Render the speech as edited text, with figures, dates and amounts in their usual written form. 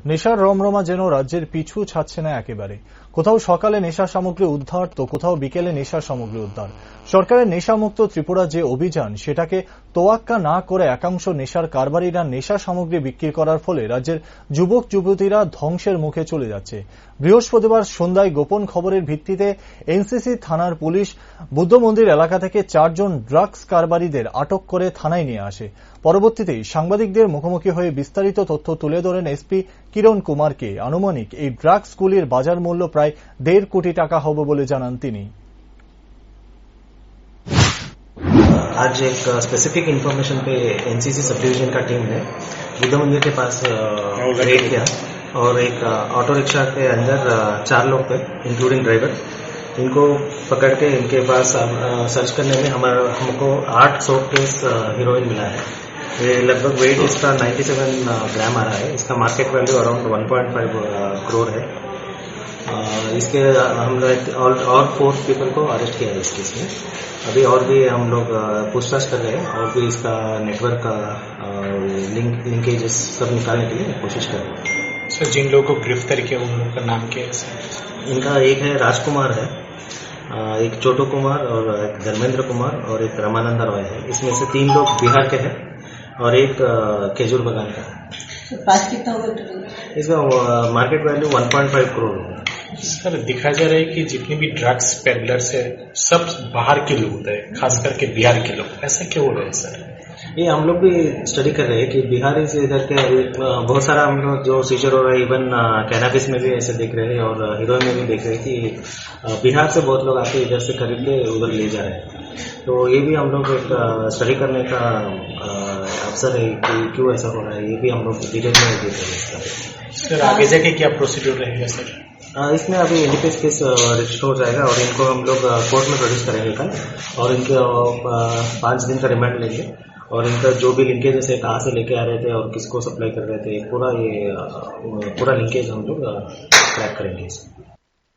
নেশার রমরমা যেন রাজ্যের পিছু ছাড়ছে না একেবারে। কোথাও সকালে নেশা সামগ্রী উদ্ধার তো কোথাও বিকেলে নেশার সামগ্রী উদ্ধার। সরকারের নেশামুক্ত ত্রিপুরা যে অভিযান সেটাকে তোয়াক্কা না করে একাংশ নেশার কারবারিরা নেশা সামগ্রী বিক্রি করার ফলে রাজ্যের যুবক যুবতীরা ধ্বংসের মুখে চলে যাচ্ছে। বৃহস্পতিবার সন্ধ্যায় গোপন খবরের ভিত্তিতে এনসিসি থানার পুলিশ বুদ্ধ মন্দির এলাকা থেকে 4 জন ড্রাগস কারবারিদের আটক করে থানায় নিয়ে আসে। পরবর্তীতে সাংবাদিকদের মুখোমুখি হয়ে বিস্তারিত তথ্য তুলে ধরেন এসপি কিরণ কুমারকে। আনুমানিক এই ড্রাগসগুলির বাজার মূল্য প্রায় 1.5 কোটি টাকা হবে বলে জানান তিনি। आज एक स्पेसिफिक इंफॉर्मेशन पे एनसीसी सब डिवीजन का टीम ने बुद्ध मंदिर के पास रेड किया और एक ऑटो रिक्शा के अंदर 4 लोग थे इंक्लूडिंग ड्राइवर। इनको पकड़ के इनके पास सर्च करने में हमको 800 केस हीरोइन मिला है। ये लगभग वेट इसका 97 ग्राम आ रहा है। इसका मार्केट वैल्यू अराउंड 1.5 करोड़ है। इसके हम लोग और 4 पीपल को अरेस्ट किया है इस केस में। अभी और भी हम लोग पूछताछ कर रहे हैं और भी इसका नेटवर्क का लिंकेजेस सब निकालने के लिए कोशिश कर रहे हैं। सर, जिन लोगों को गिरफ्तार किया उन लोगों का नाम क्या है सर? इनका एक है राजकुमार है, एक छोटू कुमार और एक धर्मेंद्र कुमार और एक रामानंद रॉय है। इसमें से 3 लोग बिहार के हैं और एक केजूर बगान का है। प्राइस कितना होगा? इसका मार्केट वैल्यू 1.5 करोड़ होगा। सर, दिखा जा रहा है कि जितने भी ड्रग्स पेडलर्स है सब बाहर के लोग होते हैं, खास करके बिहार के लोग। ऐसा क्यों हो रहा है सर? ये हम लोग भी स्टडी कर रहे हैं कि बिहारी से इधर के बहुत सारा हम लोग जो सीजर हो रहा है, इवन कैनाबिस में भी ऐसे देख रहे हैं और हीरोइन में भी देख रहे हैं कि बिहार से बहुत लोग आके इधर से खरीद के उधर ले जा रहे हैं। तो ये भी हम लोग एक स्टडी करने का अवसर है कि क्यों ऐसा हो रहा है। ये भी हम लोग डिटेल में देख रहे हैं। सर, आगे जाके क्या प्रोसीड्यूर रहेगा सर? इसमें अभी एनडीपीएस केस रजिस्टर हो जाएगा और इनको हम लोग कोर्ट में प्रोड्यूस करेंगे कल और इनके 5 दिन का रिमांड लेंगे और इनका जो भी लिंकेजेस है, कहाँ से लेके आ रहे थे और किसको सप्लाई कर रहे थे, पूरा लिंकेज हम लोग ट्रैक करेंगे।